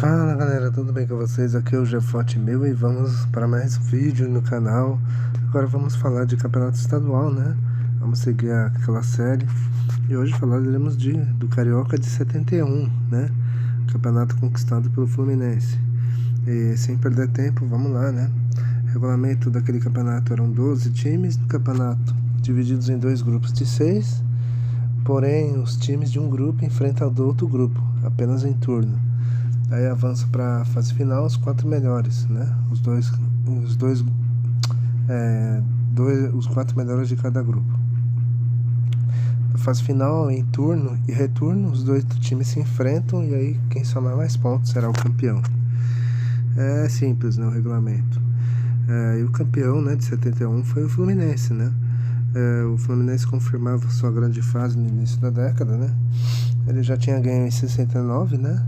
Fala galera, tudo bem com vocês? Aqui é o Jefote Mil e vamos para mais vídeo no canal. Agora vamos falar de campeonato estadual, né? Vamos seguir aquela série e hoje falaremos do Carioca de 71, né? Campeonato conquistado pelo Fluminense. E sem perder tempo, vamos lá, né? O regulamento daquele campeonato eram 12 times do campeonato, divididos em dois grupos de 6. Porém, os times de um grupo enfrentam o do outro grupo, apenas em turno. Aí avança para a fase final os 4 melhores, né? Os 4 melhores de cada grupo. Na fase final, em turno e retorno, os dois times se enfrentam e aí quem somar mais pontos será o campeão. É simples, né, o regulamento. E o campeão, né, de 71 foi o Fluminense, né? O Fluminense confirmava sua grande fase no início da década, né? Ele já tinha ganho em 69, né?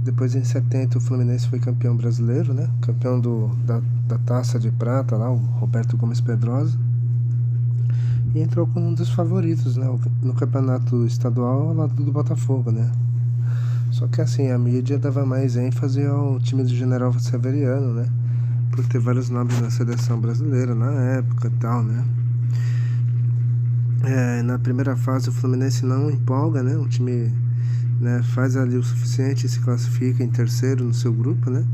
Depois, em 70, o Fluminense foi campeão brasileiro, né? Campeão da Taça de Prata, lá, o Roberto Gomes Pedrosa. E entrou como um dos favoritos, né? No campeonato estadual, ao lado do Botafogo, né? Só que, assim, a mídia dava mais ênfase ao time do General Severiano, né? Por ter vários nomes na seleção brasileira na época e tal, né? Na primeira fase, o Fluminense não empolga, né? O time... né, faz ali o suficiente e se classifica em terceiro no seu grupo, né?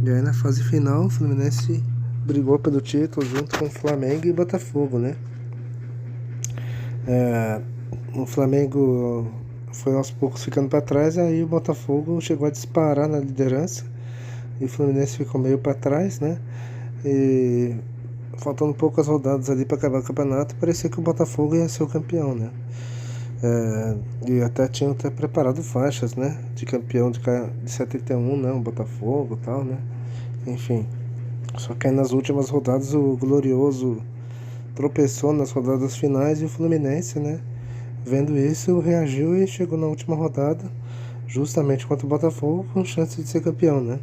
E aí na fase final o Fluminense brigou pelo título junto com o Flamengo e Botafogo, né? O Flamengo foi aos poucos ficando para trás, aí o Botafogo chegou a disparar na liderança e o Fluminense ficou meio para trás, né? E faltando poucas rodadas ali para acabar o campeonato, parecia que o Botafogo ia ser o campeão, né? E até tinham preparado faixas, né? De campeão de 71, né? O Botafogo e tal, né? Enfim. Só que aí nas últimas rodadas o Glorioso tropeçou nas rodadas finais e o Fluminense, né? Vendo isso, reagiu e chegou na última rodada, justamente contra o Botafogo, com chance de ser campeão, né?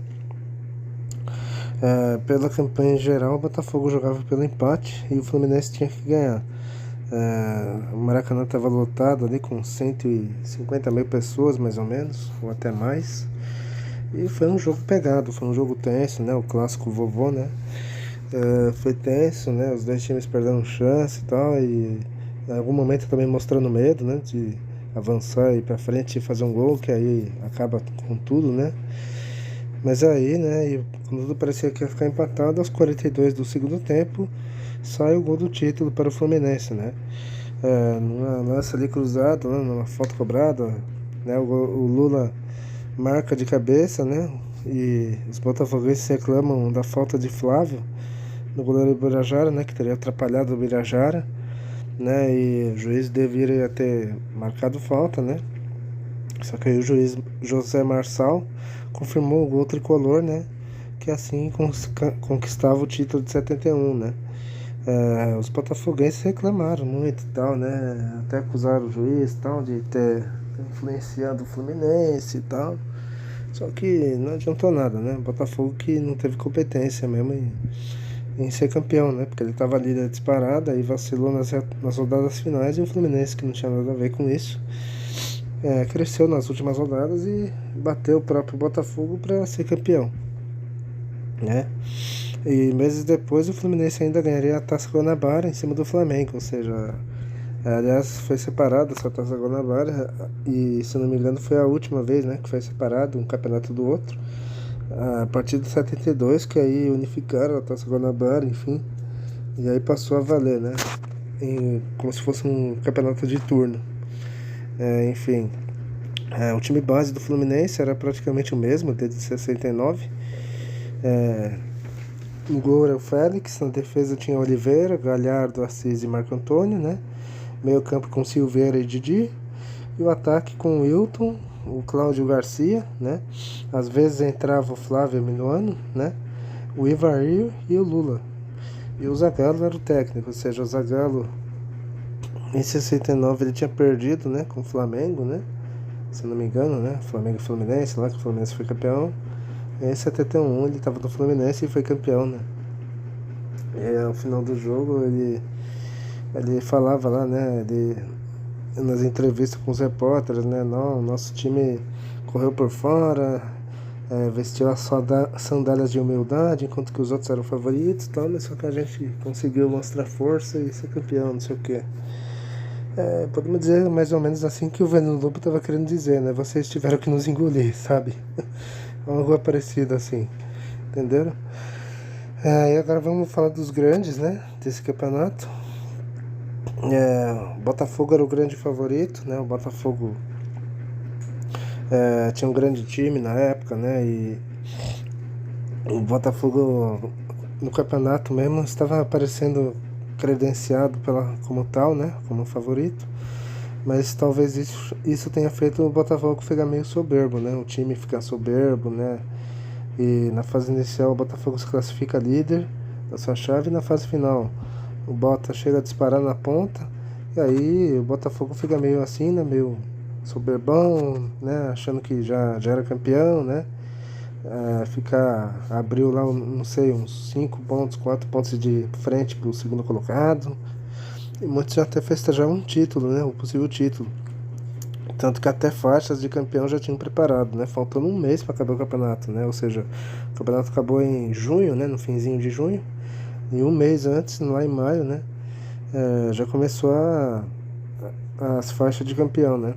Pela campanha em geral, o Botafogo jogava pelo empate e o Fluminense tinha que ganhar. O Maracanã estava lotado ali com 150 mil pessoas, mais ou menos, ou até mais. E foi um jogo pegado, foi um jogo tenso, né? O clássico vovô, né? Foi tenso, né? Os dois times perdendo chance e tal. E em algum momento também mostrando medo, né? De avançar e ir pra frente e fazer um gol, que aí acaba com tudo, né? Mas aí, né? E quando tudo parecia que ia ficar empatado, aos 42 do segundo tempo, sai o gol do título para o Fluminense, né? Numa lança ali cruzada, né, numa falta cobrada, né? O Lula marca de cabeça, né? E os botafoguenses reclamam da falta de Flávio no goleiro Ibirajara, né? Que teria atrapalhado o Ibirajara, né? E o juiz deveria ter marcado falta, né? Só que aí o juiz José Marçal confirmou o gol tricolor, né? Que assim conquistava o título de 71, né? Os botafoguenses reclamaram muito e tal, né? Até acusaram o juiz e tal de ter influenciado o Fluminense e tal. Só que não adiantou nada, né? O Botafogo que não teve competência mesmo em ser campeão, né? Porque ele estava ali na disparada e vacilou nas rodadas finais e o Fluminense, que não tinha nada a ver com isso, cresceu nas últimas rodadas e bateu o próprio Botafogo para ser campeão, né? E meses depois o Fluminense ainda ganharia a Taça Guanabara em cima do Flamengo, ou seja, aliás, foi separada essa Taça Guanabara e, se não me engano, foi a última vez, né, que foi separado um campeonato do outro. A partir de 72, que aí unificaram a Taça Guanabara, enfim, e aí passou a valer, né, como se fosse um campeonato de turno. Enfim, o time base do Fluminense era praticamente o mesmo, desde 69. No gol era o Félix, na defesa tinha Oliveira, Galhardo, Assis e Marco Antônio, né? Meio campo com Silveira e Didi. E o ataque com o Wilton, o Cláudio Garcia, né? Às vezes entrava o Flávio Emiliano, né? O Ivair e o Lula. E o Zagallo era o técnico, ou seja, o Zagallo em 69 ele tinha perdido, né? Com o Flamengo, né? Se não me engano, né? Flamengo e Fluminense, lá que o Fluminense foi campeão. Em 71 ele estava no Fluminense e foi campeão, né? E ao final do jogo ele falava lá, né? Nas entrevistas com os repórteres, né? Não, nosso time correu por fora, vestiu as sandálias de humildade, enquanto que os outros eram favoritos e tal, mas só que a gente conseguiu mostrar força e ser campeão, não sei o quê. Podemos dizer mais ou menos assim que o Veneno Lobo estava querendo dizer, né? Vocês tiveram que nos engolir, sabe? Algo parecido assim, entenderam? E agora vamos falar dos grandes, né? Desse campeonato. O Botafogo era o grande favorito, né? O Botafogo tinha um grande time na época, né? E o Botafogo no campeonato mesmo estava aparecendo credenciado como tal, né? Como favorito. Mas talvez isso tenha feito o Botafogo ficar meio soberbo, né? O time ficar soberbo, né? E na fase inicial o Botafogo se classifica líder da sua chave, e na fase final o Bota chega a disparar na ponta, e aí o Botafogo fica meio assim, né? Meio soberbão, né? Achando que já era campeão, né? Abriu lá, não sei, uns 5 pontos, 4 pontos de frente para o segundo colocado. E muitos já até festejavam um título, né? O possível título. Tanto que até faixas de campeão já tinham preparado, né? Faltando um mês para acabar o campeonato, né? Ou seja, o campeonato acabou em junho, né? No finzinho de junho. E um mês antes, lá em maio, né? Já começou as faixas de campeão, né?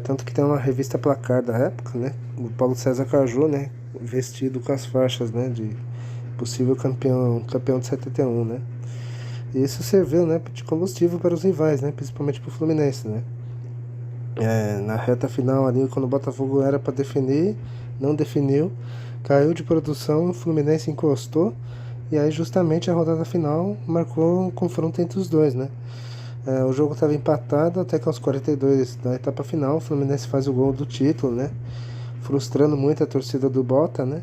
Tanto que tem uma revista Placar da época, né? O Paulo César Caju, né? Vestido com as faixas, né? De possível campeão de 71, né? E isso serviu, né? De combustível para os rivais, né? Principalmente para o Fluminense, né? Na reta final ali, quando o Botafogo era para definir, não definiu, caiu de produção, o Fluminense encostou, e aí justamente a rodada final marcou um confronto entre os dois, né? O jogo estava empatado até que aos 42 da etapa final, o Fluminense faz o gol do título, né? Frustrando muito a torcida do Bota, né?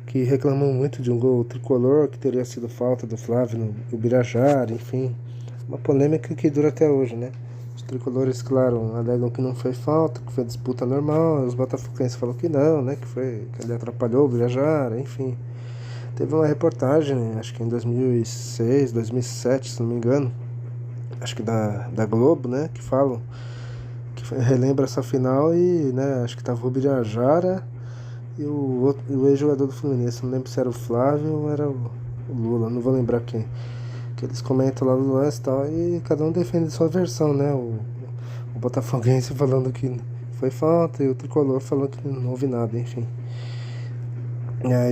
Que reclamou muito de um gol tricolor, que teria sido falta do Flávio no Ubirajara, enfim. Uma polêmica que dura até hoje, né? Os tricolores, claro, alegam que não foi falta, que foi disputa normal. Os botafoguenses falaram que não, né? Que ele atrapalhou o Ubirajara, enfim. Teve uma reportagem, acho que em 2006, 2007, se não me engano, acho que da Globo, né? Que relembra essa final e, né? Acho que tava o Ubirajara e o ex-jogador do Fluminense, não lembro se era o Flávio ou era o Lula, não vou lembrar quem. Que eles comentam lá no lance e tal, e cada um defende sua versão, né? O botafoguense falando que foi falta e o tricolor falando que não houve nada, enfim.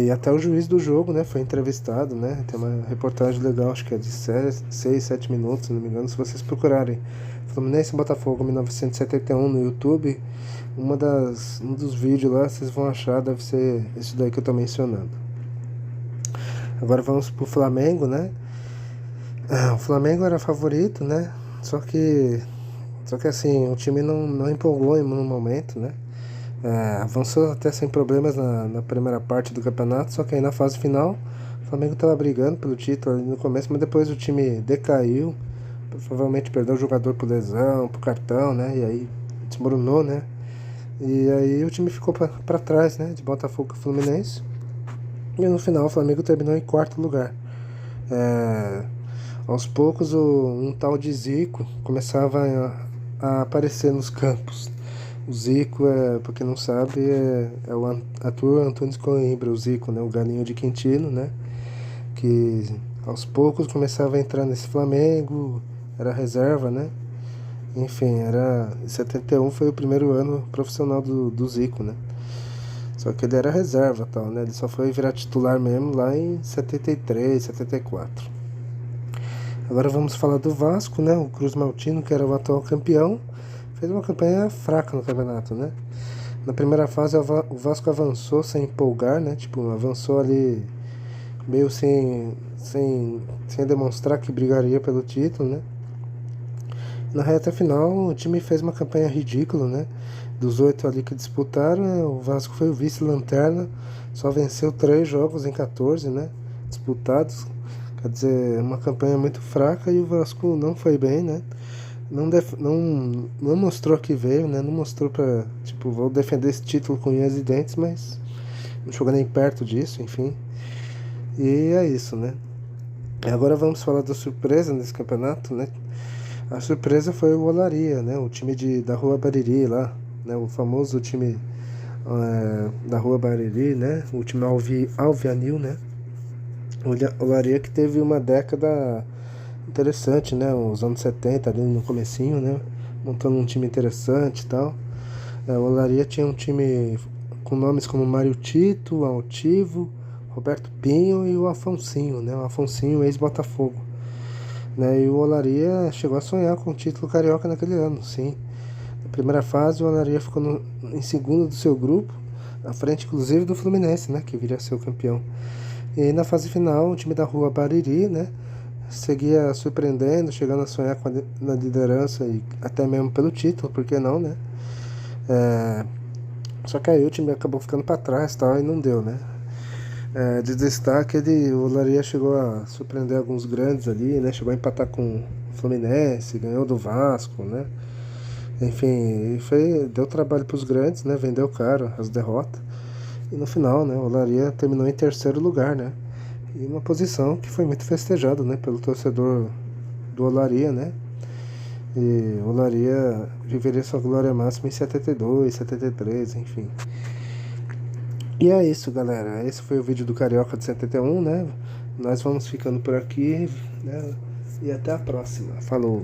E até o juiz do jogo, né, foi entrevistado, né? Tem uma reportagem legal, acho que é de 6, 7 minutos, se não me engano, se vocês procurarem Fluminense e Botafogo 1971 no YouTube, um dos vídeos lá vocês vão achar, deve ser esse daí que eu tô mencionando. Agora vamos pro Flamengo, né? O Flamengo era favorito, né? Só que assim, o time não empolgou no momento, né? Avançou até sem problemas na primeira parte do campeonato, só que aí na fase final o Flamengo estava brigando pelo título ali no começo, mas depois o time decaiu, provavelmente perdeu o jogador por lesão, por cartão, né? E aí desmoronou, né? E aí o time ficou para trás, né? De Botafogo e Fluminense. E no final o Flamengo terminou em quarto lugar. Aos poucos um tal de Zico começava a aparecer nos campos. O Zico, pra quem não sabe, é o Arthur Antunes Coimbra, o Zico, né? O galinho de Quintino, né? Que aos poucos começava a entrar nesse Flamengo, era reserva, né? Enfim, em 71 foi o primeiro ano profissional do Zico, né? Só que ele era reserva, tal, né? Ele só foi virar titular mesmo lá em 73, 74. Agora vamos falar do Vasco, né? O Cruz Maltino, que era o atual campeão, fez uma campanha fraca no campeonato, né? Na primeira fase o Vasco avançou sem empolgar, né? Tipo, avançou ali meio sem demonstrar que brigaria pelo título, né? Na reta final o time fez uma campanha ridícula, né? Dos 8 ali que disputaram, o Vasco foi o vice-lanterna, só venceu 3 jogos em 14, né? Disputados. Quer dizer, uma campanha muito fraca, e o Vasco não foi bem, né? Não mostrou que veio, né? Não mostrou pra, tipo, vou defender esse título com unhas e dentes, mas não chegou nem perto disso, enfim. E é isso, né? Agora vamos falar da surpresa nesse campeonato, né? A surpresa foi o Olaria, né? O time da Rua Bariri lá, né? O famoso time da Rua Bariri, né? O time Alvianil, né? Olaria que teve uma década interessante, né? Os anos 70 ali no comecinho, né? Montando um time interessante e tal. O Olaria tinha um time com nomes como Mário Tito, Altivo, Roberto Pinho e o Afonsinho, né? O Afonsinho, ex-Botafogo. Né? E o Olaria chegou a sonhar com o título carioca naquele ano, sim. Na primeira fase, o Olaria ficou em segundo do seu grupo, à frente inclusive do Fluminense, né? Que viria a ser o campeão. E aí, na fase final, o time da Rua Bariri, né? Seguia surpreendendo, chegando a sonhar na liderança e até mesmo pelo título, por que não, né? Só que aí o time acabou ficando para trás, tal, e não deu, né? De destaque, o Olaria chegou a surpreender alguns grandes ali, né? Chegou a empatar com o Fluminense, ganhou do Vasco, né? Enfim, deu trabalho para os grandes, né? Vendeu caro as derrotas. E no final, né? O Olaria terminou em terceiro lugar, né? E uma posição que foi muito festejada, né? Pelo torcedor do Olaria, né? E o Olaria viveria sua glória máxima em 72, 73, enfim. E é isso, galera. Esse foi o vídeo do Carioca de 71, né? Nós vamos ficando por aqui, né? E até a próxima. Falou!